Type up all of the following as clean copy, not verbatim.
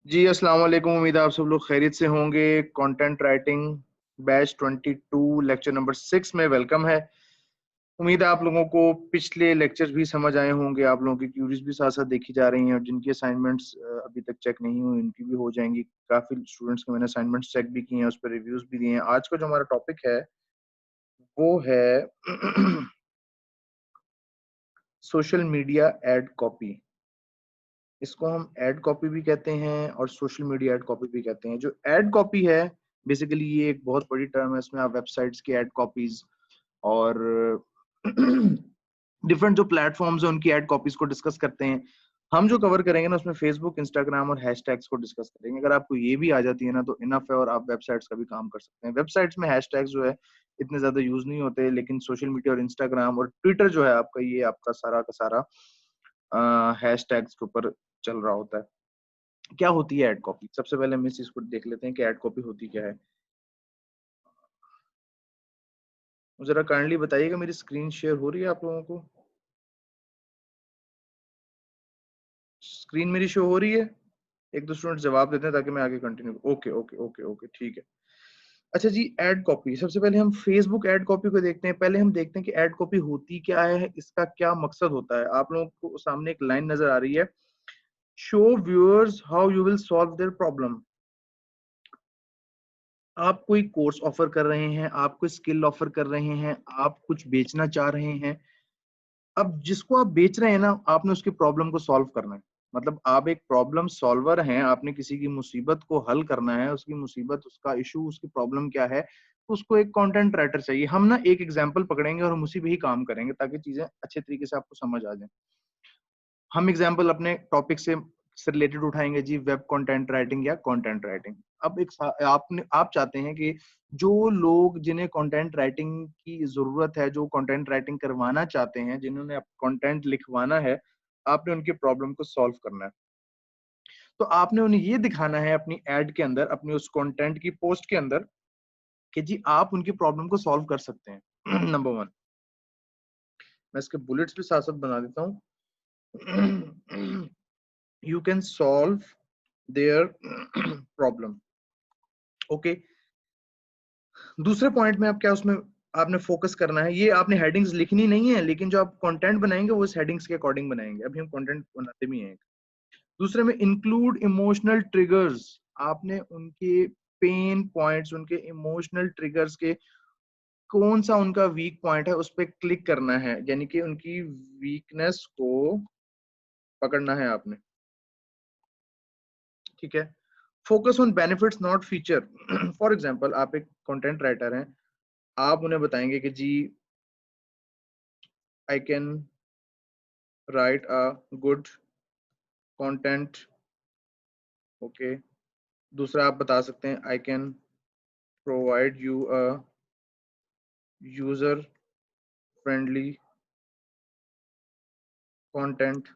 जी, अस्सलाम वालेकुम। उम्मीद है आप सब लोग खैरियत से होंगे। Content writing batch 22 lecture number 6 में वेलकम है। उम्मीद है आप लोगों को पिछले लेक्चर्स भी समझ आए होंगे, आप लोगों की क्यूरीज भी साथ-साथ देखी जा रही हैं और जिनकी असाइनमेंट्स अभी तक चेक नहीं हुई, उनकी भी हो जाएँगी। काफ़ी स्टूडेंट्स के मैंने असाइनमेंट्स चेक भी किए हैं, उस पर रिव्यूज़ भी दिए हैं। आज का जो हमारा टॉपिक है, वो है सोशल मीडिया एड कॉपी। इसको हम एड कॉपी भी कहते हैं और सोशल मीडिया एड कॉपी भी कहते हैं। जो एड कॉपी है, बेसिकली ये एक बहुत बड़ी टर्म है। इसमें आप वेबसाइट्स की एड कॉपीज और डिफरेंट जो प्लेटफॉर्म्स हैं उनकी एड कॉपीज को डिस्कस करते हैं। हम जो कवर करेंगे ना, उसमें फेसबुक, इंस्टाग्राम और हैशटैग्स को डिस्कस करेंगे। अगर आपको ये भी आ जाती है ना, तो इनफ है और आप वेबसाइट्स का भी काम कर सकते हैं। वेबसाइट्स में हैशटैग्स जो है इतने ज्यादा यूज नहीं होते, लेकिन सोशल मीडिया और इंस्टाग्राम और ट्विटर जो है आपका, ये आपका सारा का सारा हैशटैग्स के ऊपर चल रहा होता है। क्या होती है एड कॉपी? सबसे पहले हम इस चीज को देख लेते हैं कि एड कॉपी होती क्या है। जरा काइंडली बताइएगा, मेरी स्क्रीन शेयर हो रही है आप लोगों को? स्क्रीन मेरी शो हो रही है? एक दो स्टूडेंट जवाब देते हैं ताकि मैं आगे continue. Okay okay okay okay, ठीक है। अच्छा जी, एड कॉपी। सबसे पहले हम फेसबुक एड कॉपी को देखते हैं। पहले हम देखते हैं कि एड कॉपी होती क्या है, इसका क्या मकसद होता है। आप लोगों को सामने एक लाइन नजर आ रही है, show viewers how you will solve their problem. आप कोई कोर्स ऑफर कर रहे हैं, आप कोई स्किल ऑफर कर रहे हैं, आप कुछ बेचना चाह रहे हैं। अब जिसको आप बेच रहे हैं ना, आपने उसकी प्रॉब्लम को सॉल्व करना है। मतलब आप एक प्रॉब्लम सॉल्वर हैं, आपने किसी की मुसीबत को हल करना है, उसकी मुसीबत, उसका इशू, उसकी प्रॉब्लम क्या है, तो उसको एक कंटेंट राइटर चाहिए। हम ना एक एग्जांपल पकड़ेंगे और हम उसी पे ही काम करेंगे ताकि चीजें अच्छे तरीके से आपको समझ आ जाए। हम एग्जांपल अपने टॉपिक से रिलेटेड उठाएंगे जी, वेब कंटेंट राइटिंग या कंटेंट राइटिंग। अब आप चाहते हैं कि जो लोग, जिन्हें कंटेंट राइटिंग की जरूरत है, जो कंटेंट राइटिंग करवाना चाहते हैं, जिन्होंने कंटेंट लिखवाना है, आपने उनकी प्रॉब्लम को सॉल्व करना है। तो आपने उन्हें ये दिखाना है अपनी एड के अंदर, अपनी उस कंटेंट की पोस्ट के अंदर, कि जी आप उनकी प्रॉब्लम को सॉल्व कर सकते हैं। नंबर वन, मैं इसके बुलेट्स भी साथ साथ बना देता हूँ। You can solve their problem. Okay. दूसरे पॉइंट में आप क्या, उसमें आपने फोकस करना है। ये आपने हेडिंग्स लिखनी नहीं है, लेकिन जो आप कंटेंट बनाएंगे वो इस हेडिंग्स के अकॉर्डिंग बनाएंगे। अभी हम कंटेंट बनाते भी हैं। दूसरे में इंक्लूड इमोशनल ट्रिगर्स। आपने उनके पेन पॉइंट्स, उनके इमोशनल ट्रिगर्स के कौन सा उनका वीक पॉइंट है, उस पर क्लिक करना है, यानी कि उनकी वीकनेस को पकड़ना है आपने। ठीक है। Focus on benefits not feature. For example, आप एक कंटेंट राइटर हैं, आप उन्हें बताएंगे कि जी I can write a good content. Okay. दूसरा आप बता सकते हैं, I can provide you a user friendly content.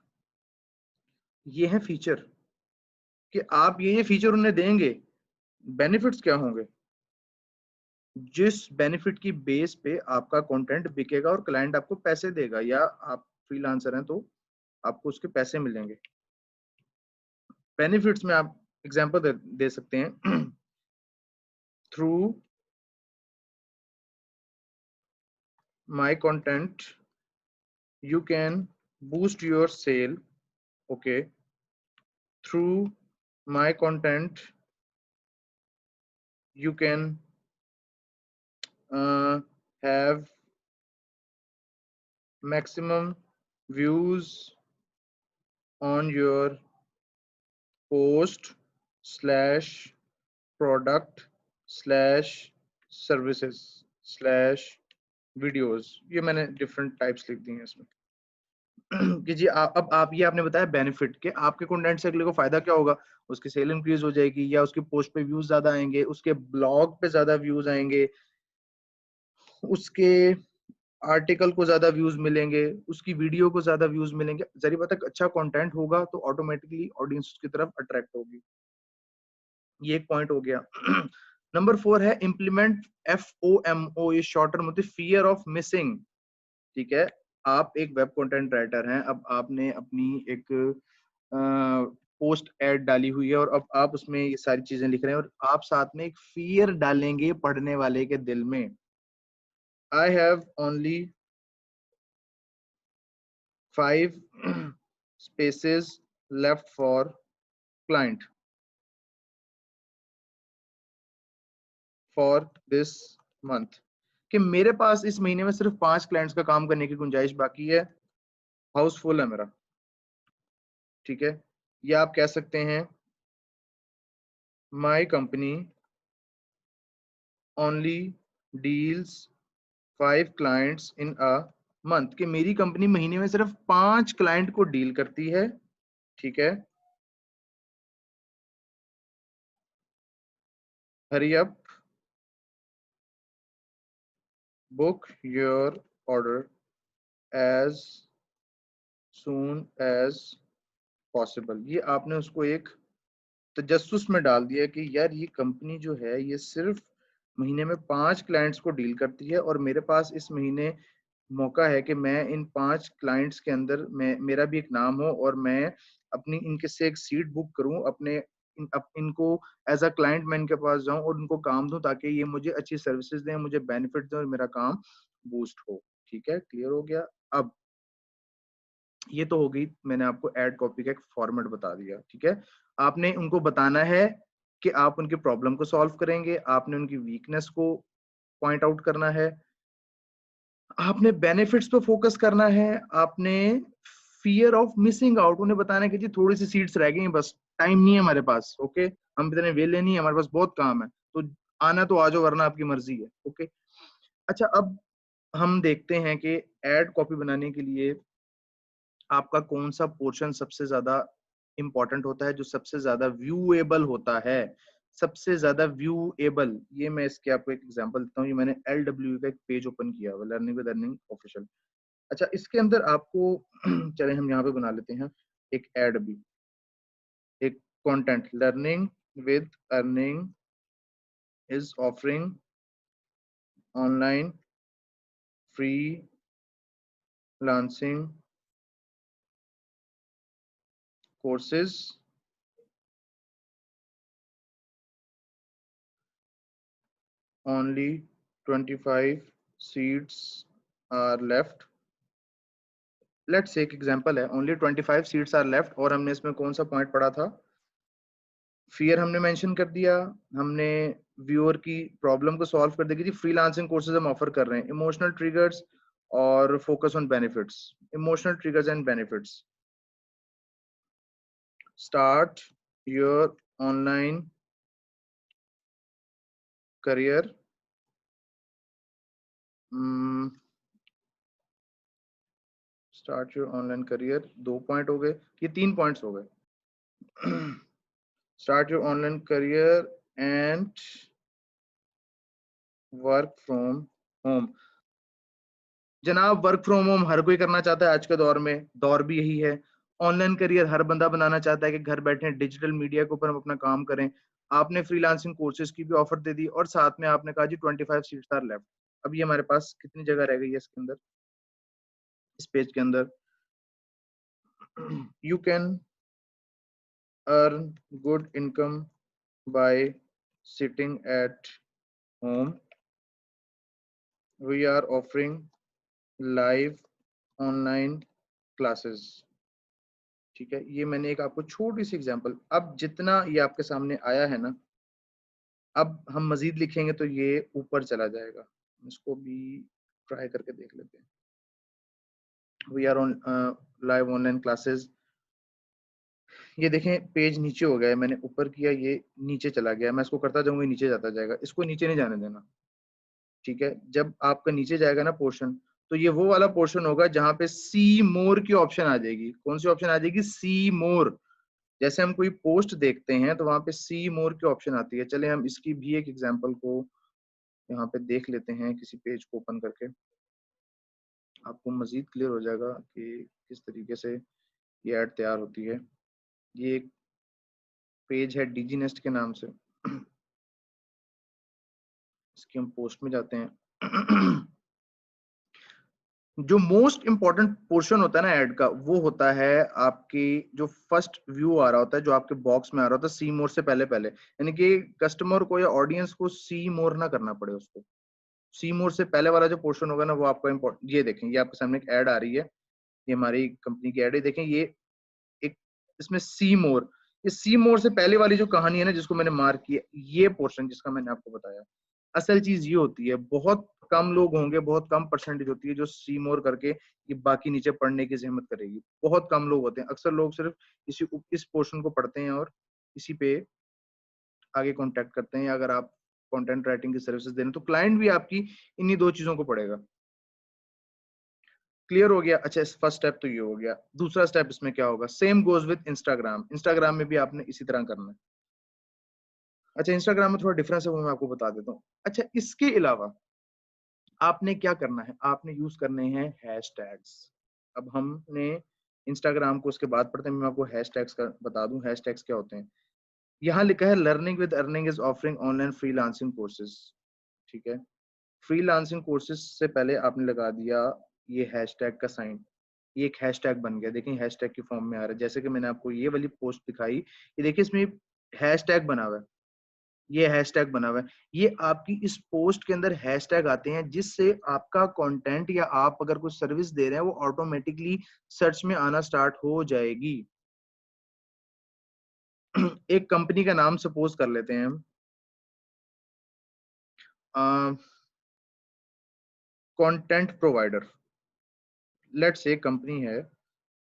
ये है फीचर, कि आप ये फीचर उन्हें देंगे। बेनिफिट्स क्या होंगे? जिस बेनिफिट की बेस पे आपका कंटेंट बिकेगा और क्लाइंट आपको पैसे देगा, या आप फ्रीलांसर हैं तो आपको उसके पैसे मिलेंगे। बेनिफिट्स में आप एग्जांपल दे सकते हैं, through my content you can boost your sale. Okay. Through my content you can have maximum views on your post slash product slash services slash videos। ये मैंने डिफरेंट टाइप्स लिख दी हैं इसमें। कि जी अब आप ये आपने बताया बेनिफिट, के आपके कंटेंट से अगले को फायदा क्या होगा। उसकी सेल इंक्रीज हो जाएगी, या उसकी पोस्ट पे व्यूज ज्यादा आएंगे, उसके ब्लॉग पे ज्यादा व्यूज आएंगे, उसके आर्टिकल को ज्यादा व्यूज मिलेंगे, उसकी वीडियो को ज्यादा व्यूज मिलेंगे। जरिए बात है, अच्छा कंटेंट होगा तो ऑटोमेटिकली ऑडियंस की तरफ अट्रैक्ट होगी। ये एक पॉइंट हो गया। नंबर 4 है इम्प्लीमेंट FOMO। ये शॉर्ट टर्म होती है फियर ऑफ मिसिंग। ठीक है। आप एक वेब कंटेंट राइटर हैं, अब आपने अपनी एक पोस्ट ऐड डाली हुई है और अब आप उसमें ये सारी चीजें लिख रहे हैं और आप साथ में एक फियर डालेंगे पढ़ने वाले के दिल में, I have only 5 spaces left for client for this month, कि मेरे पास इस महीने में सिर्फ 5 क्लाइंट्स का काम करने की गुंजाइश बाकी है, हाउसफुल है मेरा, ठीक है। या आप कह सकते हैं my company only deals 5 clients in a month, कि मेरी कंपनी महीने में सिर्फ 5 क्लाइंट को डील करती है, ठीक है। Hurry up, book your order as soon as possible. ये आपने उसको एक तजस्सुस में डाल दिया कि यार ये कंपनी जो है ये सिर्फ महीने में 5 क्लाइंट्स को डील करती है और मेरे पास इस महीने मौका है कि मैं इन 5 क्लाइंट्स के अंदर मेरा भी एक नाम हो और मैं अपनी इनके से एक सीट बुक करूं, अपने इनको एज अ क्लाइंट मैं इनके पास जाऊं और उनको काम दूं ताकि ये मुझे अच्छी सर्विसेज दें, मुझे बेनिफिट दें और मेरा काम बूस्ट हो, ठीक है। क्लियर हो गया। अब ये तो हो गई, मैंने आपको एड कॉपी का एक फॉर्मेट बता दिया, ठीक है। आपने उनको बताना है कि आप उनकी प्रॉब्लम को सॉल्व करेंगे, आपने उनकी वीकनेस को पॉइंट आउट करना है, आपने बेनिफिट्स पे फोकस करना है, आपने फियर ऑफ मिसिंग आउट उन्हें बताना है कि जी थोड़ी सी सीट्स रह गई हैं, बस टाइम नहीं है हमारे पास, ओके, हम इतने वेले नहीं है, हमारे पास बहुत काम है, तो आना तो आ जाओ वरना आपकी मर्जी है, ओके। अच्छा, अब हम देखते हैं कि एड कॉपी बनाने के लिए आपका कौन सा पोर्शन सबसे ज्यादा इंपॉर्टेंट होता है, जो सबसे ज्यादा व्यूएबल होता है, सबसे ज्यादा व्यूएबल। ये मैं इसके आपको एक एग्जांपल देता हूँ, ये मैंने LW का एक पेज ओपन किया हुआ, लर्निंग विद अर्निंग ऑफिशियल। अच्छा, इसके अंदर आपको चले हम यहाँ पे बना लेते हैं एक एड भी, एक content, learning with earning is offering online free lancing courses, only 25 seats are left। Let's say एक एग्जांपल है, ओनली 25 सीट्स आर लेफ्ट, और हमने इसमें कौन सा पॉइंट पढ़ा था, फियर हमने मेंशन कर दिया, हमने व्यूअर की प्रॉब्लम को सॉल्व कर देगी, फ्रीलांसिंग कोर्सेज हम ऑफर कर रहे हैं, इमोशनल ट्रिगर्स और focus on benefits, emotional triggers and benefits, start your online career, start your online career, 2 point हो गए, ये 3 पॉइंट्स हो गए। start your online career and work from home। जनाब, वर्क फ्रॉम होम हर कोई करना चाहता है आज के दौर में, दौर भी यही है। ऑनलाइन करियर हर बंदा बनाना चाहता है कि घर बैठे डिजिटल मीडिया के ऊपर हम अपना काम करें। आपने फ्रीलांसिंग कोर्सेज की भी ऑफर दे दी और साथ में आपने कहा जी 25 सीट्स आर लेफ्ट। अब ये हमारे पास कितनी जगह रह गई है इसके अंदर, इस पेज के अंदर, you can earn good income by sitting at home, we are offering live online classes, ठीक है। ये मैंने एक आपको छोटी सी एग्जांपल, अब जितना ये आपके सामने आया है ना, अब हम मजीद लिखेंगे तो ये ऊपर चला जाएगा, इसको भी ट्राई करके देख लेते हैं। We are on live online classes, ये देखें पेज नीचे हो गया है, मैंने ऊपर किया ये नीचे चला गया, मैं इसको करता जाऊंगा नीचे जाता जाएगा, इसको नीचे नहीं जाने देना, ठीक है। जब आपका नीचे जाएगा ना पोर्शन, तो ये वो वाला पोर्शन होगा जहां पे सी मोर की ऑप्शन आ जाएगी। कौन सी ऑप्शन आ जाएगी? सी मोर। जैसे हम कोई पोस्ट देखते हैं तो वहां पे सी मोर की ऑप्शन आती है। चले हम इसकी भी एक एग्जांपल को यहाँ पे देख लेते हैं, किसी पेज को ओपन करके, आपको मजीद क्लियर हो जाएगा कि किस तरीके से ये ऐड तैयार होती है। ये एक पेज है डीजी नेस्ट के नाम से, इसकी हम पोस्ट में जाते हैं। जो मोस्ट इंपॉर्टेंट पोर्शन होता है ना ऐड का, वो होता है आपकी जो फर्स्ट व्यू आ रहा होता है, जो आपके बॉक्स में आ रहा होता है सी मोर से पहले पहले, यानी कि कस्टमर को या ऑडियंस को सी मोर ना करना पड़े उसको। सी मोर से पहले वाला जो पोर्शन होगा ना, वो आपका इम्पोर्टेंट। ये देखें, ये आपके सामने एक ऐड आ रही है, ये हमारी कंपनी की ऐड है, देखें ये एक, इसमें सी मोर, ये सी मोर से पहले वाली जो कहानी है ना, जिसको मैंने मार्क किया, ये पोर्शन जिसका मैंने आपको बताया, असल चीज ये होती है। बहुत कम लोग होंगे, बहुत कम परसेंटेज होती है जो सी मोर करके ये बाकी नीचे पढ़ने की जहमत करेगी। बहुत कम लोग होते हैं, अक्सर लोग सिर्फ इस पोर्शन को पढ़ते हैं और इसी पे आगे कांटेक्ट करते हैं। या अगर आप कंटेंट राइटिंग की सर्विसेज दे रहे हैं तो क्लाइंट भी आपकी इन्हीं दो चीजों को पढ़ेगा। क्लियर हो गया? अच्छा, फर्स्ट स्टेप तो ये हो गया। दूसरा स्टेप इसमें क्या होगा? Same goes with Instagram. Instagram में भी आपने इसी तरह करना है। अच्छा, इंस्टाग्राम में थोड़ा डिफरेंस है, वो मैं आपको बता देता हूँ। अच्छा, इसके अलावा आपने क्या करना है? आपने यूज करने हैं हैशटैग्स। अब हमने इंस्टाग्राम को उसके बाद पढ़ते हैं, मैं आपको हैशटैग्स का बता दूं। हैशटैग्स क्या होते हैं? यहाँ लिखा है learning with earning is offering online freelancing courses. ठीक है, फ्रीलांसिंग कोर्सेज से पहले आपने लगा दिया ये हैशटैग का साइन, ये एक हैशटैग बन गया। देखिए हैशटैग की फॉर्म में आ रहा है, जैसे कि मैंने आपको ये वाली पोस्ट दिखाई, ये देखिए इसमें हैशटैग बना हुआ है, ये हैशटैग बना हुआ है। ये आपकी इस पोस्ट के अंदर हैशटैग आते हैं, जिससे आपका कंटेंट या आप अगर कुछ सर्विस दे रहे हैं वो ऑटोमेटिकली सर्च में आना स्टार्ट हो जाएगी। एक कंपनी का नाम सपोज कर लेते हैं हम, content provider. Let's say company है,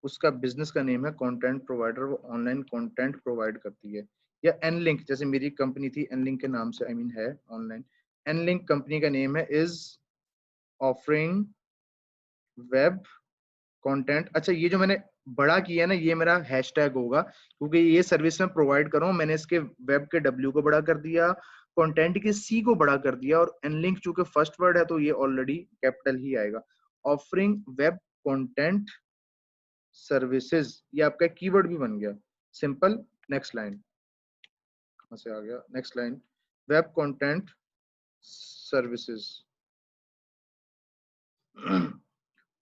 उसका बिजनेस का नेम है कंटेंट प्रोवाइडर, वो ऑनलाइन कंटेंट प्रोवाइड करती है। या एनलिंक, जैसे मेरी कंपनी थी एनलिंक के नाम से, आई मीन है ऑनलाइन। एनलिंक कंपनी का नेम है, इज ऑफरिंग वेब कंटेंट। अच्छा, ये जो मैंने बड़ा किया है ना, ये मेरा हैशटैग होगा, क्योंकि ये सर्विस मैं प्रोवाइड कर रहा हूँ। मैंने इसके वेब के डब्ल्यू को बड़ा कर दिया, कंटेंट के सी को बड़ा कर दिया, और एनलिंक चूंकि फर्स्ट वर्ड है तो ये ऑलरेडी कैपिटल ही आएगा। ऑफरिंग वेब कंटेंट सर्विसेज, ये आपका कीवर्ड भी बन गया। सिंपल। नेक्स्ट लाइन, कहां से आ गया? Next line, web content services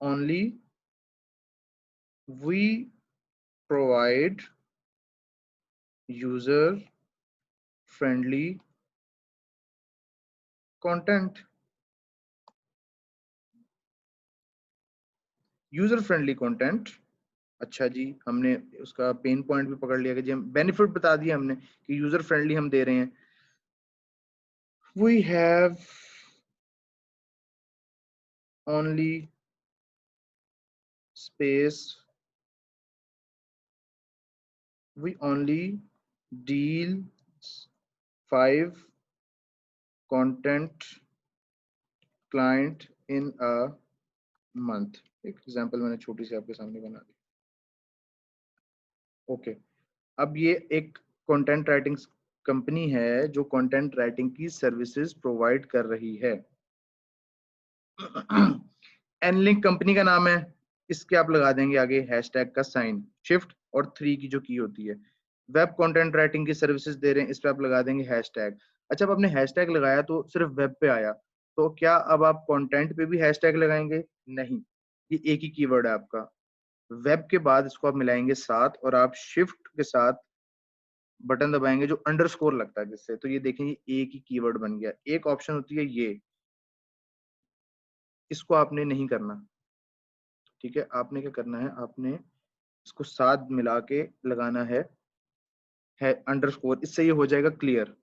only we provide user friendly content. User friendly content. अच्छा जी, हमने उसका पेन पॉइंट भी पकड़ लिया कि जी हम बेनिफिट बता दिया हमने कि यूजर फ्रेंडली हम दे रहे हैं। We have only space, we only deal 5 content client in a month. एक एग्जांपल मैंने छोटी सी आपके सामने बना दी। ओके, अब ये एक कंटेंट राइटिंग कंपनी है जो कंटेंट राइटिंग की सर्विसेज प्रोवाइड कर रही है। एनलिंक कंपनी का नाम है, इसके आप लगा देंगे आगे हैशटैग का साइन, शिफ्ट और 3 की जो की होती है। वेब कंटेंट राइटिंग की सर्विसेज दे रहे हैं, इस पे आप लगा देंगे हैशटैग। अच्छा, अब आपने हैशटैग लगाया तो सिर्फ वेब पे आया, तो क्या अब आप कंटेंट पे भी हैशटैग लगाएंगे? नहीं, ये एक ही कीवर्ड है आपका। वेब के बाद इसको आप मिलाएंगे साथ, और आप शिफ्ट के साथ बटन दबाएंगे जो अंडरस्कोर लगता है जिससे, तो ये देखें ये एक ही कीवर्ड बन गया। एक ऑप्शन होती है ये, इसको आपने नहीं करना। ठीक है, आपने क्या करना है? आपने इसको साथ मिला के लगाना है अंडरस्कोर, इससे ये हो जाएगा क्लियर।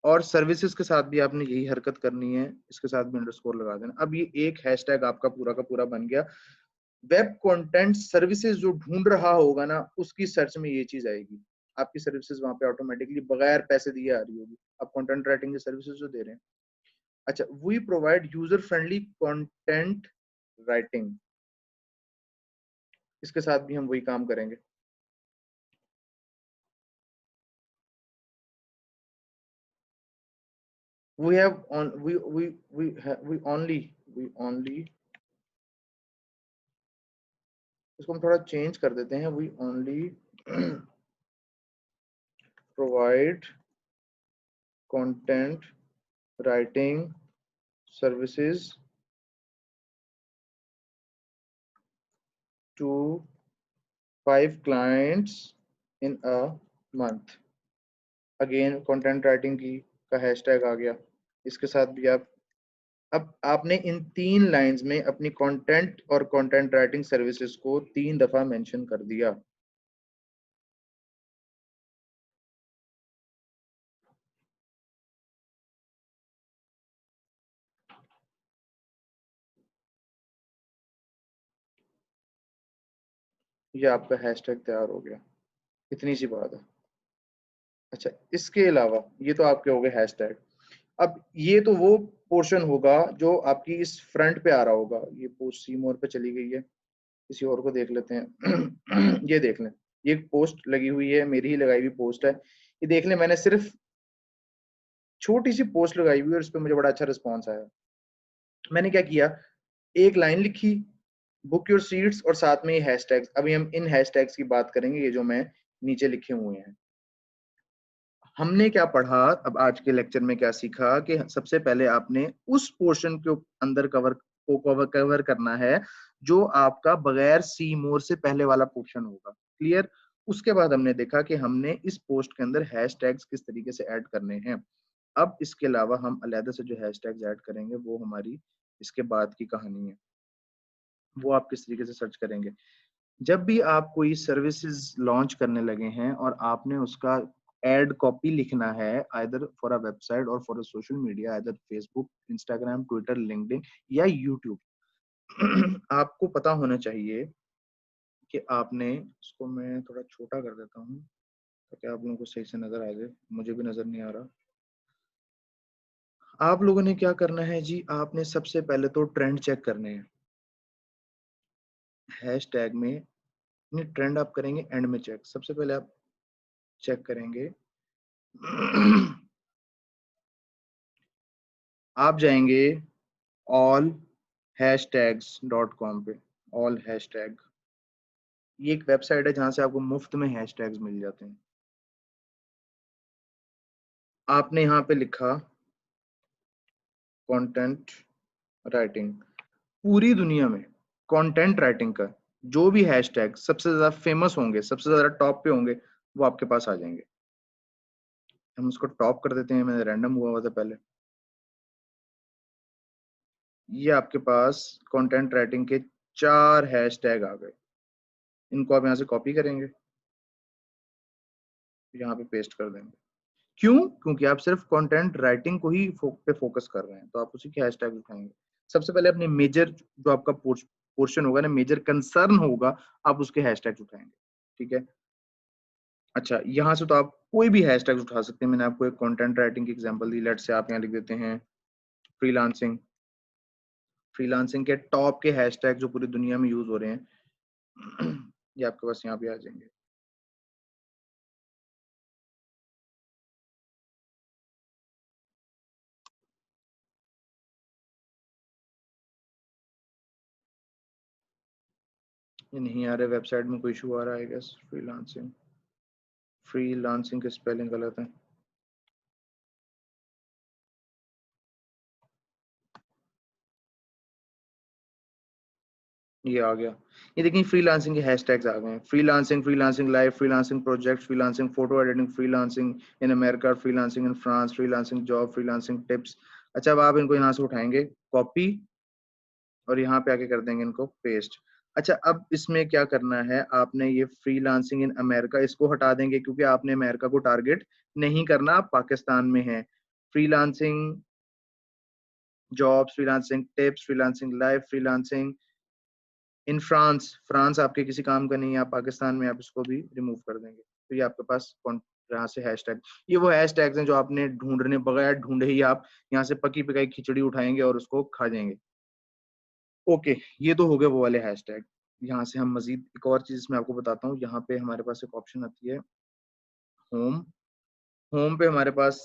और सर्विसेज के साथ भी आपने यही हरकत करनी है, इसके साथ भी अंडरस्कोर लगा देना। अब ये एक हैशटैग आपका पूरा का पूरा बन गया। वेब कंटेंट सर्विसेज जो ढूंढ रहा होगा ना, उसकी सर्च में ये चीज आएगी, आपकी सर्विसेज वहां पे ऑटोमेटिकली बगैर पैसे दिए आ रही होगी। आप कंटेंट राइटिंग की सर्विसेज जो दे रहे हैं। अच्छा, we provide user friendly content writing, इसके साथ भी हम वही काम करेंगे। we have on we only, इसको हम थोड़ा चेंज कर देते हैं। we only provide content writing services to 5 clients in a month। Again content writing की का हैशटैग आ गया, इसके साथ भी आप, अब आपने इन 3 लाइंस में अपनी कंटेंट और कंटेंट राइटिंग सर्विसेज को 3 दफा मेंशन कर दिया। ये आपका हैशटैग तैयार हो गया, इतनी सी बात है। अच्छा, इसके अलावा ये तो आपके हो गए हैशटैग। अब ये तो वो पोर्शन होगा जो आपकी इस फ्रंट पे आ रहा होगा। ये पोस्ट सी मोर पे चली गई है, किसी और को देख लेते हैं। ये देख लें, ये पोस्ट लगी हुई है, मेरी ही लगाई हुई पोस्ट है। ये देख लें, मैंने सिर्फ छोटी सी पोस्ट लगाई हुई है और उस पर मुझे बड़ा अच्छा रिस्पॉन्स आया। मैंने क्या किया, एक लाइन लिखी, बुक योर सीट्स, और साथ में ये हैशटैग्स। अभी हम इन हैशटैग्स की बात करेंगे, ये जो मैं नीचे लिखे हुए हैं। हमने क्या पढ़ा, अब आज के लेक्चर में क्या सीखा कि सबसे पहले आपने उस पोर्शन के अंदर कवर करना है जो आपका बगैर सी मोर से पहले वाला पोर्शन होगा। क्लियर? उसके बाद हमने देखा कि हमने इस पोस्ट के अंदर हैशटैग्स किस तरीके से ऐड करने हैं। अब इसके अलावा हम अलग से जो हैशटैग्स ऐड करेंगे वो हमारी इसके बाद की कहानी है। वो आप किस तरीके से सर्च करेंगे। जब भी आप कोई सर्विसेज लॉन्च करने लगे हैं और आपने उसका एड कॉपी लिखना है, आइदर फॉर अ वेबसाइट और for a social media, either Facebook, Instagram, Twitter, LinkedIn या यूट्यूब, आपको पता होना चाहिए कि आपने, इसको मैं थोड़ा छोटा कर देता हूँ ताकि आप लोगों को सही से नजर आ जाए, मुझे भी नजर नहीं आ रहा। आप लोगों ने क्या करना है जी, आपने सबसे पहले तो ट्रेंड चेक करने हैं हैशटैग में। नहीं, ट्रेंड आप करेंगे एंड में चेक। सबसे पहले आप चेक करेंगे। आप जाएंगे ऑल हैशटैग्स डॉट कॉम पे। ऑल हैशटैग, ये एक वेबसाइट है जहां से आपको मुफ्त में हैशटैग्स मिल जाते हैं। आपने यहाँ पे लिखा कंटेंट राइटिंग। पूरी दुनिया में कंटेंट राइटिंग का जो भी हैशटैग सबसे ज्यादा फेमस होंगे, सबसे ज्यादा टॉप पे होंगे, वो आपके पास आ जाएंगे। हम उसको टॉप कर देते हैं, मैंने रैंडम हुआ था पहले। ये आपके पास कंटेंट राइटिंग के 4 हैशटैग आ गए। इनको आप यहाँ से कॉपी करेंगे, यहाँ पे पेस्ट कर देंगे। क्यों? क्योंकि आप सिर्फ कंटेंट राइटिंग को ही पे फोकस कर रहे हैं, तो आप उसी के हैशटैग उठाएंगे। सबसे पहले अपने मेजर जो आपका पोर्शन होगा ना, मेजर कंसर्न होगा, आप उसके हैशटैग उठाएंगे। ठीक है? अच्छा, यहाँ से तो आप कोई भी हैशटैग उठा सकते हैं। मैंने आपको एक कंटेंट राइटिंग की एग्जांपल दी। लेट्स से आप यहाँ लिख देते हैं फ्रीलांसिंग। फ्रीलांसिंग के टॉप के हैशटैग जो पूरी दुनिया में यूज हो रहे हैं, ये आपके पास यहाँ पे आ जाएंगे। ये नहीं आ रहा, वेबसाइट में कोई इशू आ रहा है गैस। फ्रीलांसिंग, फ्रीलांसिंग के स्पेलिंग गलत है। ये आ गया। ये देखिए, फ्रीलांसिंग के हैशटैग्स आ गए हैं। Freelancing, freelancing live, freelancing project, freelancing photo editing, freelancing in America, freelancing in France, freelancing job, freelancing tips. अच्छा, अब आप इनको यहाँ से उठाएंगे कॉपी और यहाँ पे आके कर देंगे इनको पेस्ट। अच्छा, अब इसमें क्या करना है, आपने ये फ्रीलांसिंग इन अमेरिका इसको हटा देंगे क्योंकि आपने अमेरिका को टारगेट नहीं करना, आप पाकिस्तान में हैं। Freelancing jobs, freelancing tips, freelancing live, freelancing in France, France आपके किसी काम का नहीं है, आप पाकिस्तान में, आप इसको भी रिमूव कर देंगे। तो ये आपके पास यहाँ से हैशटैग, ये वो हैशटैग्स हैं जो आपने ढूंढने बगैर ढूंढे ही आप यहाँ से पकी पकाई खिचड़ी उठाएंगे और उसको खा जाएंगे। ओके, ये तो हो गए वो वाले हैशटैग। यहाँ से हम मजीद एक और चीज मैं आपको बताता हूँ। यहाँ पे हमारे पास एक ऑप्शन आती है होम। होम पे हमारे पास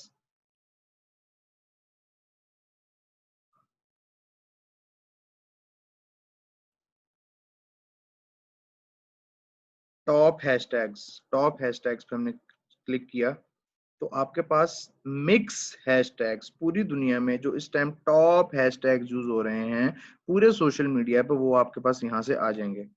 टॉप हैशटैग्स पे हमने क्लिक किया तो आपके पास मिक्स हैशटैग्स पूरी दुनिया में जो इस टाइम टॉप हैशटैग्स यूज हो रहे हैं पूरे सोशल मीडिया पे, वो आपके पास यहाँ से आ जाएंगे।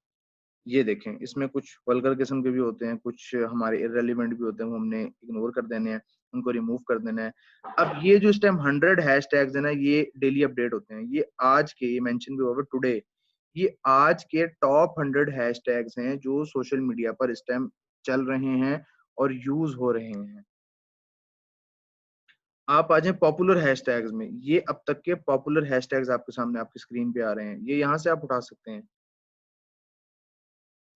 ये देखें, इसमें कुछ वल्गर किस्म के भी होते हैं, कुछ हमारे इररिलेवेंट भी होते हैं, वो हमने इग्नोर कर देने हैं, उनको रिमूव कर देना है। अब ये जो इस टाइम 100 हैशटैग्स है ना, ये डेली अपडेट होते हैं। ये आज के, ये मेंशन भी हुआ टुडे, ये आज के टॉप 100 हैशटैग्स हैं जो सोशल मीडिया पर इस टाइम चल रहे हैं और यूज हो रहे हैं। आप आ जाएं पॉपुलर हैशटैग्स में, ये अब तक के पॉपुलर हैशटैग्स आपके सामने आपकी स्क्रीन पे आ रहे हैं, ये यहाँ से आप उठा सकते हैं।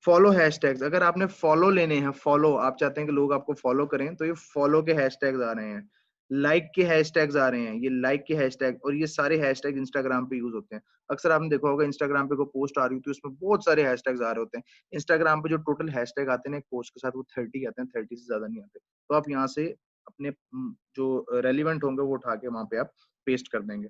फॉलो हैशटैग्स, अगर आपने फॉलो लेने हैं, फॉलो आप चाहते हैं कि लोग आपको फॉलो करें, तो ये फॉलो के हैशटैग्स आ रहे हैं। लाइक के हैशटैग्स आ रहे हैं, ये लाइक के हैशटैग, और ये सारे हैशटैग इंस्टाग्राम पे यूज होते हैं। अक्सर आपने देखा होगा इंस्टाग्राम पे कोई पोस्ट आ रही होती है, उसमें बहुत सारे हैशटैग्स आ रहे होते हैं। इंस्टाग्राम पे जो टोटल हैशटैग आते हैं ना एक पोस्ट के साथ, वो 30 आते हैं, 30 से ज्यादा नहीं आते। तो आप यहाँ से अपने जो रेलिवेंट होंगे वो उठा के वहां पे आप पेस्ट कर देंगे।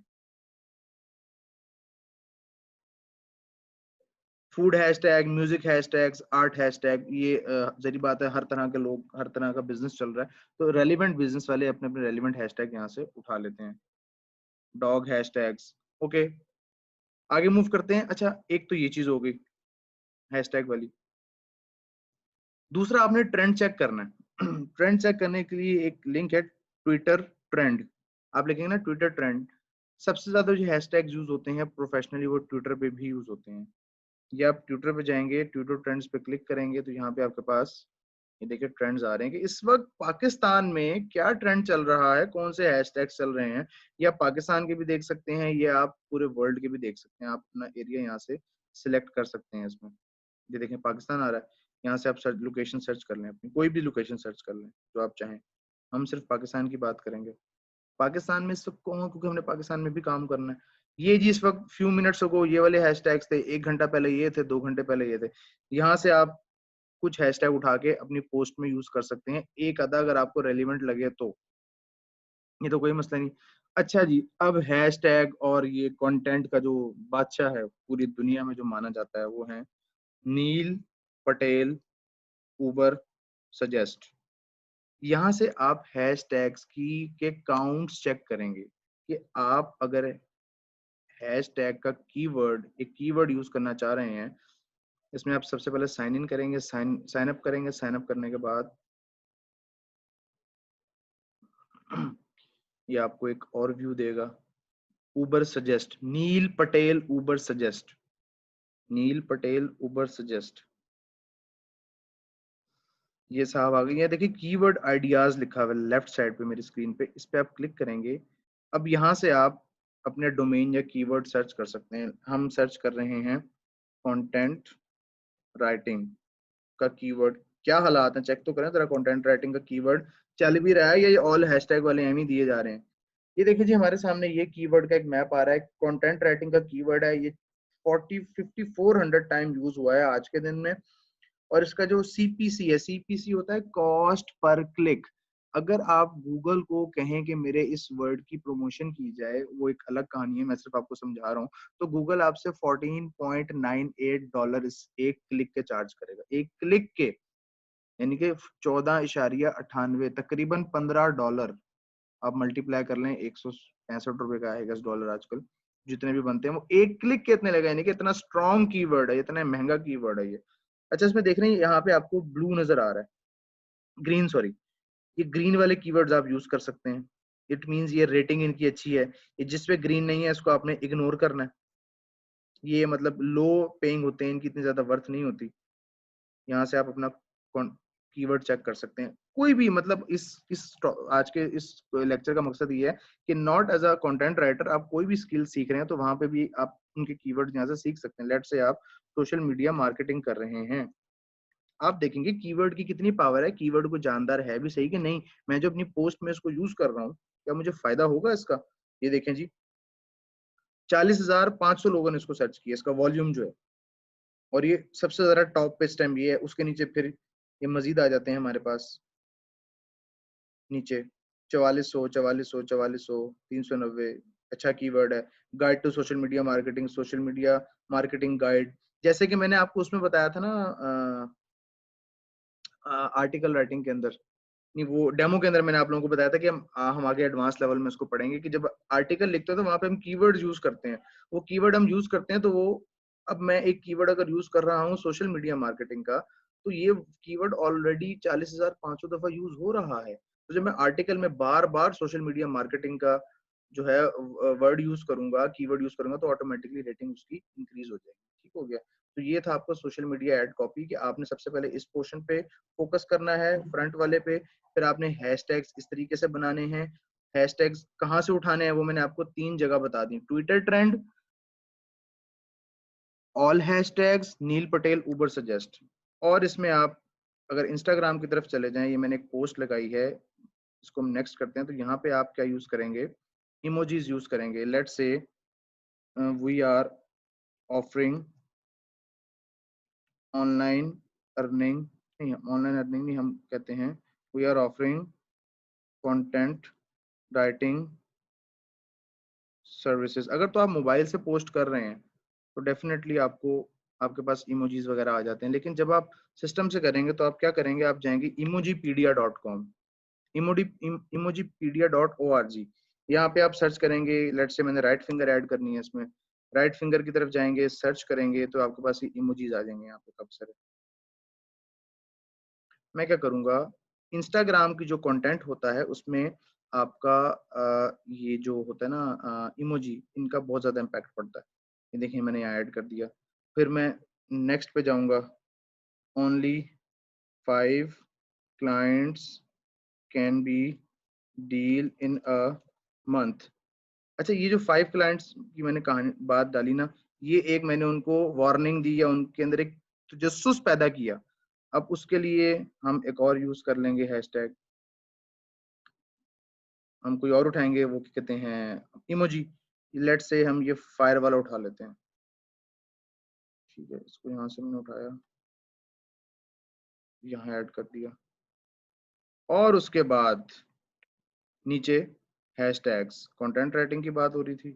Food hashtag, music hashtags, art hashtag, ये जरी बात है, हर तरह के लोग, हर तरह का बिजनेस चल रहा है, तो रेलिवेंट बिजनेस वाले अपने अपने रेलिवेंट हैशटैग यहाँ से उठा लेते हैं। डॉग हैशटैग्स, ओके, आगे मूव करते हैं। अच्छा, एक तो ये चीज हो गई हैशटैग वाली। दूसरा, आपने ट्रेंड चेक करना है। ट्रेंड चेक करने के लिए एक लिंक है, ट्विटर ट्रेंड। आप लिखेंगे ना ट्विटर ट्रेंड, सबसे ज्यादा जो हैशटैग यूज होते हैं प्रोफेशनली, वो ट्विटर पे भी यूज होते हैं। ये आप ट्विटर पे जाएंगे, ट्विटर ट्रेंड्स पे क्लिक करेंगे, तो यहाँ पे आपके पास ये देखिए ट्रेंड्स आ रहे हैं कि इस वक्त पाकिस्तान में क्या ट्रेंड चल रहा है, कौन से हैशटैग्स चल रहे हैं। ये आप पाकिस्तान के भी देख सकते हैं, ये आप पूरे वर्ल्ड के भी देख सकते हैं। आप अपना एरिया यहाँ से सिलेक्ट कर सकते हैं इसमें। ये देखें पाकिस्तान आ रहा है, यहाँ से आप सर्च, लोकेशन सर्च कर लें, अपनी कोई भी लोकेशन सर्च कर लें जो आप चाहें। हम सिर्फ पाकिस्तान की बात करेंगे। पाकिस्तान में इस वक्त कौन, क्योंकि हमने पाकिस्तान में भी काम करना है। ये जी इस वक्त फ्यू मिनट्स अगो ये वाले हैशटैग्स थे, 1 घंटा पहले ये थे, 2 घंटे पहले ये थे। यहाँ से आप कुछ हैशटैग उठा के अपनी पोस्ट में यूज कर सकते हैं, एक आधा अगर आपको रेलिवेंट लगे तो, ये तो कोई मसला नहीं। अच्छा जी, अब हैशटैग और ये कंटेंट का जो बादशाह है पूरी दुनिया में जो माना जाता है, वो है नील पटेल उबर सजेस्ट। यहाँ से आप हैशटैग्स की के काउंट्स चेक करेंगे कि आप अगर हैशटैग का कीवर्ड, एक कीवर्ड यूज करना चाह रहे हैं, इसमें आप सबसे पहले साइन इन करेंगे, साइन अप करेंगे। साइन अप करने के बाद ये आपको एक और व्यू देगा, उबर सजेस्ट, नील पटेल उबर सजेस्ट, नील पटेल उबर सजेस्ट। ये साहब आ गई है, देखिए कीवर्ड आइडियाज लिखा हुआ है लेफ्ट साइड पे मेरी स्क्रीन पे, इस पे आप क्लिक करेंगे। अब यहाँ से आप अपने डोमेन या कीवर्ड सर्च कर सकते हैं। हम सर्च कर रहे हैं कंटेंट राइटिंग का कीवर्ड। क्या हालात हैं, चेक तो करें जरा, कंटेंट राइटिंग का कीवर्ड चल भी रहा है या ये ऑल हैशटैग वाले एम ही दिए जा रहे हैं। ये देखिए जी, हमारे सामने ये कीवर्ड का एक मैप आ रहा है, कंटेंट राइटिंग का कीवर्ड है ये। 5400 टाइम यूज हुआ है आज के दिन में। और इसका जो सीपीसी है, सीपीसी होता है कॉस्ट पर क्लिक। अगर आप गूगल को कहें कि मेरे इस वर्ड की प्रमोशन की जाए, वो एक अलग कहानी है, मैं सिर्फ आपको समझा रहा हूँ। तो गूगल आपसे $14.98 इस एक क्लिक के चार्ज करेगा, एक क्लिक के, यानी कि 14.98, तकरीबन $15। आप मल्टीप्लाई कर लें, 165 रुपए का है डॉलर आजकल जितने भी बनते हैं, वो एक क्लिक के इतने लगे, यानी कि इतना स्ट्रॉन्ग कीवर्ड है, इतना महंगा कीवर्ड है ये। अच्छा, इसमें देख रहे हैं यहाँ पे आपको ब्लू नजर आ रहा है, ग्रीन सॉरी, ये ग्रीन वाले कीवर्ड्स आप यूज कर सकते हैं। इट मींस ये रेटिंग इनकी अच्छी है। ये जिस पे ग्रीन नहीं है इसको आपने इग्नोर करना है। ये मतलब लो पेइंग होते हैं, इनकी इतनी ज्यादा वर्थ नहीं होती। यहाँ से आप अपना कीवर्ड चेक कर सकते हैं कोई भी, मतलब आज के इस लेक्चर का मकसद ये है कि not as a content writer, आप कोई भी स्किल सीख रहे हैं तो वहां पे भी आप उनके कीवर्ड यहाँ से सीख सकते हैं। लेट्स से आप सोशल मीडिया मार्केटिंग कर रहे हैं, आप देखेंगे कीवर्ड की कितनी पावर है, कीवर्ड को जानदार है भी सही कि नहीं, मैं जो अपनी पोस्ट में इसको यूज कर रहा हूँ क्या मुझे फायदा होगा इसका। ये देखें जी, 40,500 लोगों ने इसको सर्च किया, इसका वॉल्यूम जो है। और ये सबसे ज्यादा टॉप पे इस टाइम ये है, उसके नीचे फिर ये मजीद आ जाते हैं हमारे पास नीचे, 4400, 390। अच्छा कीवर्ड है, guide to social media marketing, social media marketing guide. जैसे कि मैंने आपको उसमें बताया था ना, आर्टिकल राइटिंग के अंदर, नहीं वो डेमो के अंदर मैंने आप लोगों को बताया था कि हम आगे एडवांस लेवल में इसको पढ़ेंगे कि जब आर्टिकल लिखते हैं तो वहां पे हम कीवर्ड यूज करते हैं। वो कीवर्ड हम यूज करते हैं तो वो अब मैं एक कीवर्ड अगर यूज कर रहा हूँ सोशल मीडिया मार्केटिंग का, तो ये कीवर्ड ऑलरेडी 40,500 दफा यूज हो रहा है। तो जब मैं आर्टिकल में बार बार सोशल मीडिया मार्केटिंग का जो है वर्ड यूज करूंगा, कीवर्ड यूज करूंगा, तो ऑटोमेटिकली रेटिंग उसकी इंक्रीज हो जाएगी। ठीक हो गया। तो ये था आपका सोशल मीडिया एड कॉपी कि आपने सबसे पहले इस पोर्शन पे फोकस करना है, फ्रंट वाले पे। फिर आपने हैशटैग्स इस तरीके से बनाने हैं। हैशटैग्स कहाँ से उठाने हैं वो मैंने आपको 3 जगह बता दी, ट्विटर ट्रेंड, ऑल हैशटैग्स, नील पटेल, उबर सजेस्ट। और इसमें आप अगर इंस्टाग्राम की तरफ चले जाएं, ये मैंने एक पोस्ट लगाई है, इसको हम नेक्स्ट करते हैं। तो यहाँ पे आप क्या यूज करेंगे, इमोजीज यूज करेंगे। Let's say we are offering online earning, नहीं ऑनलाइन अर्निंग नहीं, हम कहते हैं we are offering content writing services. अगर तो आप मोबाइल से पोस्ट कर रहे हैं तो डेफिनेटली आपको आपके पास इमोजीज वगैरह आ जाते हैं। लेकिन जब आप सिस्टम से करेंगे तो आप क्या करेंगे, आप जाएंगे emojipedia.com, emojipedia.org। यहाँ पे आप सर्च करेंगे, लेट से मैंने राइट फिंगर ऐड करनी है इसमें, राइट फिंगर की तरफ जाएंगे, सर्च करेंगे तो आपके पास इमोजीज आ जाएंगे यहाँ पे कब सारे। मैं क्या करूंगा, इंस्टाग्राम की जो कंटेंट होता है उसमें आपका ये जो होता है ना इमोजी, इनका बहुत ज्यादा इम्पैक्ट पड़ता है। ये देखिए मैंने यहाँ ऐड कर दिया। फिर मैं नेक्स्ट पे जाऊंगा, only 5 clients can be deal in a month. अच्छा, ये जो 5 क्लाइंट्स की मैंने कहानी बात डाली ना, ये एक मैंने उनको वार्निंग दी या उनके अंदर एक तजस्सुस पैदा किया। अब उसके लिए हम एक और यूज कर लेंगे हैशटैग, हम कोई और उठाएंगे, वो क्या कहते हैं, इमोजी। लेट से हम ये फायर वाला उठा लेते हैं। ठीक है, इसको यहाँ से मैंने उठाया, यहाँ ऐड कर दिया। और उसके बाद नीचे हैशटैग्स, कंटेंट राइटिंग की बात हो रही थी,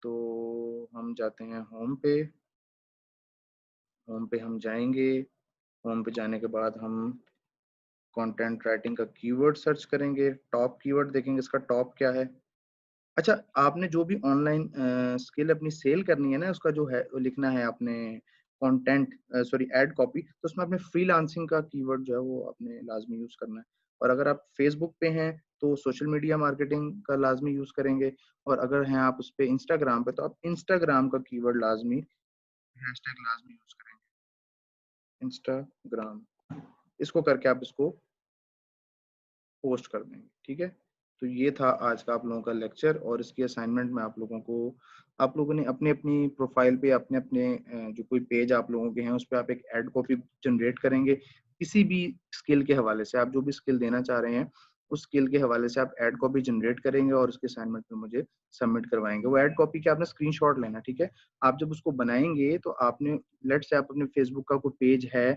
तो हम जाते हैं होम पे। होम पे हम जाएंगे, होम पे जाने के बाद हम कंटेंट राइटिंग का कीवर्ड सर्च करेंगे, टॉप कीवर्ड देखेंगे इसका टॉप क्या है। अच्छा, आपने जो भी ऑनलाइन स्किल अपनी सेल करनी है ना, उसका जो है वो लिखना है आपने कंटेंट, सॉरी एड कॉपी, तो उसमें आपने फ्रीलांसिंग का कीवर्ड जो है वो आपने लाजमी यूज करना है। और अगर आप फेसबुक पे हैं तो सोशल मीडिया मार्केटिंग का लाजमी यूज करेंगे। और अगर हैं आप उस पे इंस्टाग्राम पे, तो आप इंस्टाग्राम का कीवर्ड लाजमी, हैशटैग लाजमी यूज करेंगे, इंस्टाग्राम। इसको करके आप इसको पोस्ट कर देंगे। ठीक है, तो ये था आज का आप लोगों का लेक्चर। और इसकी असाइनमेंट में आप लोगों को, आप लोगों ने अपने अपनी प्रोफाइल पे अपने अपने जो कोई पेज आप लोगों के हैं उस पर आप एक एड कॉपी जनरेट करेंगे, किसी भी स्किल के हवाले से। आप जो भी स्किल देना चाह रहे हैं उस स्किल के हवाले से आप एड कॉपी जनरेट करेंगे और उसके असाइनमेंट में मुझे सबमिट करवाएंगे। वो एड कॉपी के आपने स्क्रीनशॉट लेना। ठीक है, आप जब उसको बनाएंगे तो आपने, लेट से आप अपने फेसबुक का कोई पेज है,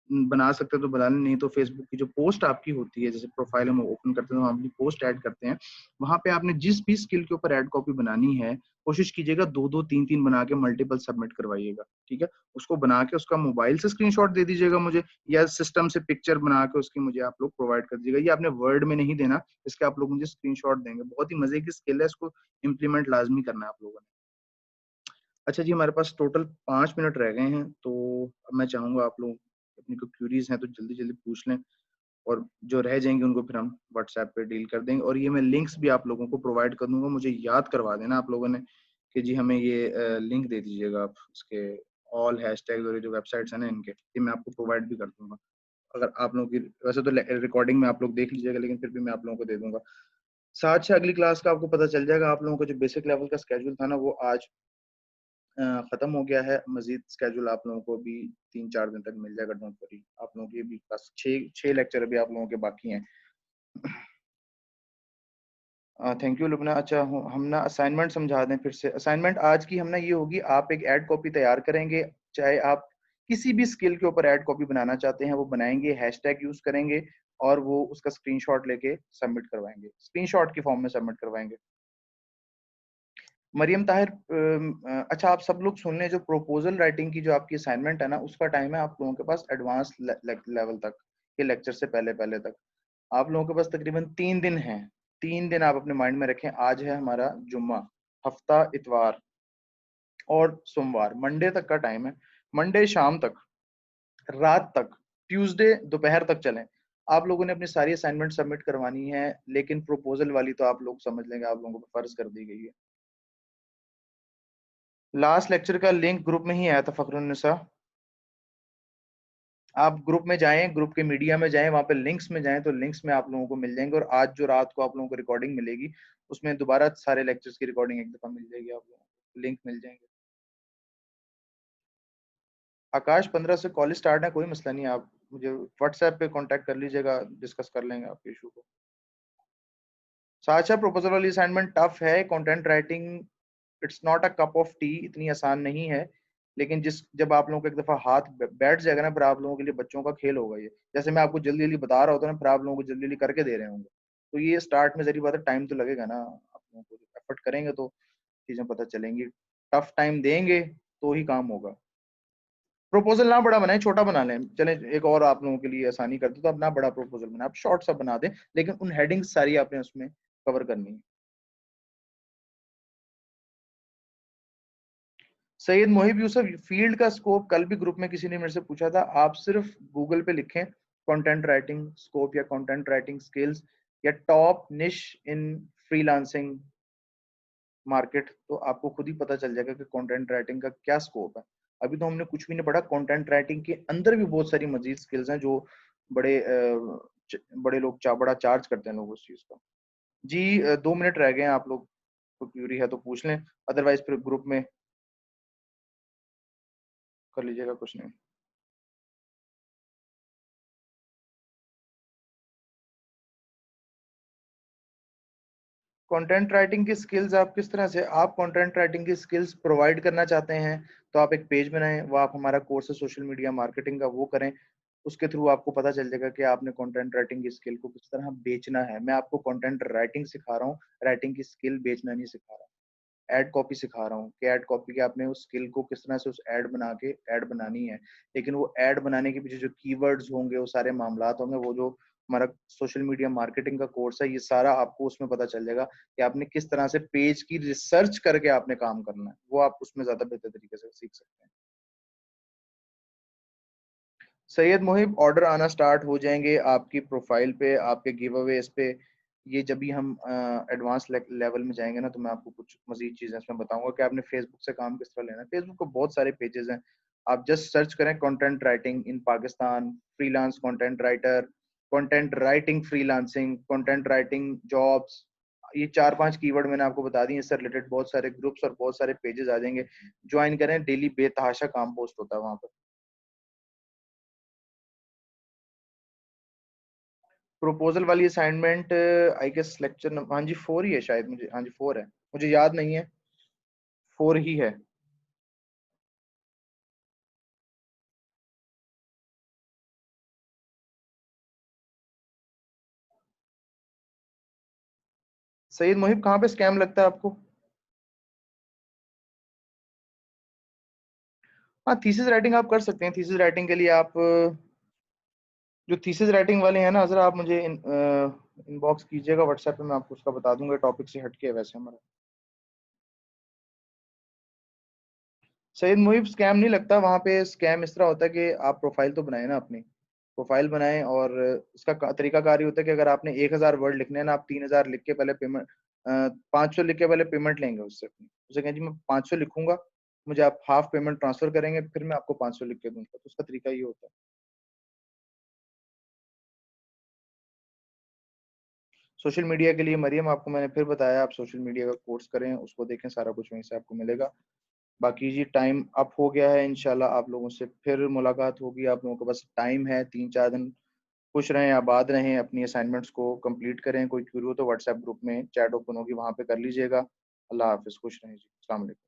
बना सकते हो तो बना लें, नहीं तो फेसबुक की जो पोस्ट आपकी होती है, जैसे प्रोफाइल हम ओपन करते हैं तो हम अपनी पोस्ट ऐड करते हैं, वहां पे आपने जिस भी स्किल के ऊपर ऐड कॉपी बनानी है, कोशिश कीजिएगा 2-2 3-3 बना के मल्टीपल सबमिट करवाइएगा। ठीक है, उसको बना के उसका मोबाइल से स्क्रीनशॉट दे दीजिएगा मुझे, या सिस्टम से पिक्चर बना के उसकी मुझे आप लोग प्रोवाइड कर दीजिएगा। ये आपने वर्ड में नहीं देना, इसके आप लोग मुझे स्क्रीनशॉट देंगे। बहुत ही मजे की स्किल है, इसको इम्प्लीमेंट लाजमी करना है आप लोगों ने। अच्छा जी, हमारे पास टोटल 5 मिनट रह गए हैं, तो अब मैं चाहूंगा आप लोग अपनी कोई क्यूरीज हैं तो जल्दी जल्दी पूछ लें, और जो रह जाएंगे उनको फिर हम व्हाट्सएप पे डील कर देंगे। और ये मैं लिंक्स भी आप लोगों को प्रोवाइड कर दूंगा, मुझे याद करवा देना आप लोगों ने कि जी हमें ये लिंक दे दीजिएगा आप इसके, ऑल हैशटैग और ये जो वेबसाइट्स हैं ना इनके, ये मैं आपको प्रोवाइड भी कर दूंगा। अगर आप लोगों की, वैसे तो रिकॉर्डिंग में आप लोग देख लीजिएगा, लेकिन फिर भी मैं आप लोगों को दे दूंगा। साथ से अगली क्लास का आपको पता चल जाएगा। आप लोगों का जो बेसिक लेवल का स्केड्यूल था ना वो आज खत्म हो गया है। मजीद स्केड्यूल आप लोगों को भी 3-4 दिन तक मिल जाएगा, डोंट वरी। आप लोगों की भी बस 6 लेक्चर अभी आप लोगों के बाकी हैं। Thank you Lubna. अच्छा, हम ना असाइनमेंट समझा दें फिर से। असाइनमेंट आज की हम ना ये होगी, आप एक ऐड कॉपी तैयार करेंगे, चाहे आप किसी भी स्किल के ऊपर ऐड कॉपी बनाना चाहते हैं वो बनाएंगे, हैशटैग यूज करेंगे और वो उसका स्क्रीनशॉट लेके सबमिट करवाएंगे, स्क्रीनशॉट की फॉर्म में सबमिट करवाएंगे। मरियम ताहिर, अच्छा आप सब लोग सुन लें, जो प्रपोजल राइटिंग की जो आपकी असाइनमेंट है ना उसका टाइम है आप लोगों के पास एडवांस लेवल तक के लेक्चर से पहले पहले तक। आप लोगों के पास तकरीबन 3 दिन हैं। 3 दिन आप अपने माइंड में रखें। आज है हमारा जुम्मा, हफ्ता इतवार, और सोमवार, मंडे तक का टाइम है। मंडे शाम तक, रात तक, ट्यूसडे दोपहर तक चलें। आप लोगों ने अपनी सारी असाइनमेंट सबमिट करवानी है, लेकिन प्रोपोजल वाली तो आप लोग समझ लेंगे आप लोगों को फर्ज कर दी गई है। लास्ट लेक्चर का लिंक ग्रुप में ही आया था फखरुन्निसा, आप ग्रुप में जाएं, ग्रुप के मीडिया में जाएं, वहां पे लिंक्स में जाएं तो लिंक्स में आप लोगों को मिल जाएंगे। और आज जो रात को आप लोगों को रिकॉर्डिंग मिलेगी उसमें दोबारा सारे लेक्चर्स की रिकॉर्डिंग एक दफा मिल जाएगी, आप लोगों को लिंक मिल जाएंगे। आकाश 15 से कॉलेज स्टार्ट है, कोई मसला नहीं है, आप मुझे व्हाट्सएप पे कांटेक्ट कर लीजिएगा, डिस्कस कर लेंगे आपके इशू को। साचा प्रोपोजल वाली असाइनमेंट टफ है, content writing it's not a cup of T, इतनी आसान नहीं है, लेकिन जब आप लोगों को एक दफा हाथ बैठ जाएगा ना, फिर आप लोगों के लिए बच्चों का खेल होगा ये। जैसे मैं आपको जल्दी जल्दी बता रहा होता ना, फिर आप लोगों को जल्दी जल्दी करके दे रहे होंगे। तो ये स्टार्ट में जरी बात है, टाइम तो लगेगा ना, आप लोगों को एफर्ट करेंगे तो चीजें पता चलेंगी। टफ टाइम देंगे तो ही काम होगा। प्रोपोजल ना बड़ा बनाए, छोटा बना लें, चले एक और आप लोगों के लिए आसानी कर दो, तो आप ना बड़ा प्रोपोजल बनाए, आप शॉर्ट सा बना दें, लेकिन उन हेडिंग्स सारी आपने उसमें कवर करनी है। सैयद मोहिब यूसुफ, फील्ड का स्कोप कल भी ग्रुप में किसी ने मेरे से पूछा था, आप सिर्फ गूगल पे लिखें कंटेंट राइटिंग स्कोप या कंटेंट राइटिंग स्किल्स या टॉप निश इन फ्रीलांसिंग मार्केट, तो आपको खुद ही पता चल जाएगा कि कंटेंट राइटिंग का क्या स्कोप है। अभी तो हमने कुछ भी नहीं पढ़ा, कंटेंट राइटिंग के अंदर भी बहुत सारी मजीद स्किल्स हैं जो बड़े बड़े लोग बड़ा चार्ज करते हैं लोग उस चीज का। जी 2 मिनट रह गए हैं, आप लोग को क्यूरी है तो पूछ लें, अदरवाइज फिर ग्रुप में कर लीजिएगा, कुछ नहीं। कंटेंट राइटिंग की स्किल्स आप किस तरह से, आप कंटेंट राइटिंग की स्किल्स प्रोवाइड करना चाहते हैं तो आप एक पेज बनाएं, वो आप हमारा कोर्स है सोशल मीडिया मार्केटिंग का, वो करें। उसके थ्रू आपको पता चल जाएगा कि आपने कंटेंट राइटिंग की स्किल को किस तरह बेचना है। मैं आपको कंटेंट राइटिंग सिखा रहा हूँ, राइटिंग की स्किल बेचना नहीं सिखा रहा। एड कॉपी सिखा रहा हूँ कि एड कॉपी के आपने उस स्किल को किस तरह से उस एड बना के एड बनानी है। लेकिन वो एड बनाने के पीछे जो कीवर्ड्स होंगे, वो सारे मामलात होंगे, वो जो हमारा सोशल मीडिया मार्केटिंग का कोर्स है, ये सारा आपको उसमें पता चल जाएगा कि आपने किस तरह से पेज की रिसर्च करके आपने काम करना है। वो आप उसमें ज्यादा बेहतर तरीके से सीख सकते हैं। सैयद मुहिब, ऑर्डर आना स्टार्ट हो जाएंगे आपकी प्रोफाइल पे, आपके गिव अवेज पे। ये जब भी हम एडवांस लेवल में जाएंगे ना, तो मैं आपको कुछ मजीद चीजें इसमें बताऊंगा कि आपने फेसबुक से काम किस तरह लेना है। फेसबुक को बहुत सारे पेजेस हैं, आप जस्ट सर्च करें content writing in Pakistan, freelance content writer, content writing freelancing, content writing jobs. ये 4-5 कीवर्ड मैंने आपको बता दिए, इससे रिलेटेड बहुत सारे ग्रुप्स और बहुत सारे पेजेस आ जाएंगे। ज्वाइन करें, डेली बेतहाशा काम पोस्ट होता है वहां पर। प्रोपोजल वाली असाइनमेंट आई गेस लेक्चर, हाँ जी 4 ही है शायद, मुझे, हाँ जी 4 है, मुझे याद नहीं है, 4 ही है। सईद मुहिब, कहाँ पे स्कैम लगता है आपको? हाँ, थीसिस राइटिंग आप कर सकते हैं। थीसिस राइटिंग के लिए आप जो थीसिस राइटिंग वाले हैं ना, जरा आप मुझे इनबॉक्स कीजिएगा व्हाट्सएप पे, मैं आपको उसका बता दूंगा, टॉपिक से हटके है वैसे हमारा। सईद मुहिब, स्कैम नहीं लगता वहां पे। स्कैम इस तरह होता है कि आप प्रोफाइल तो बनाए ना अपनी, प्रोफाइल बनाएं, और इसका तरीका कार ये होता है कि अगर आपने 1,000 वर्ड लिखने हैं ना, आप 3,000 लिख के पहले पेमेंट, 500 लिख के पहले पेमेंट लेंगे उससे अपनी, उसे कहें जी मैं 500 लिखूंगा, मुझे आप हाफ पेमेंट ट्रांसफर करेंगे, फिर मैं आपको 500 लिख के दूंगा। तो उसका तरीका ये होता है। सोशल मीडिया के लिए मरियम, आपको मैंने फिर बताया, आप सोशल मीडिया का कोर्स करें, उसको देखें, सारा कुछ वहीं से आपको मिलेगा। बाकी जी टाइम अप हो गया है, इंशाल्लाह आप लोगों से फिर मुलाकात होगी। आप लोगों को बस टाइम है 3-4 दिन, खुश रहें, आबाद रहें, अपनी असाइनमेंट्स को कंप्लीट करें। कोई क्यूरी हो तो व्हाट्सएप ग्रुप में चैट ओपन होगी, वहां पे कर लीजिएगा। अल्लाह हाफिज, खुश रहें जी, अस्सलाम वालेकुम।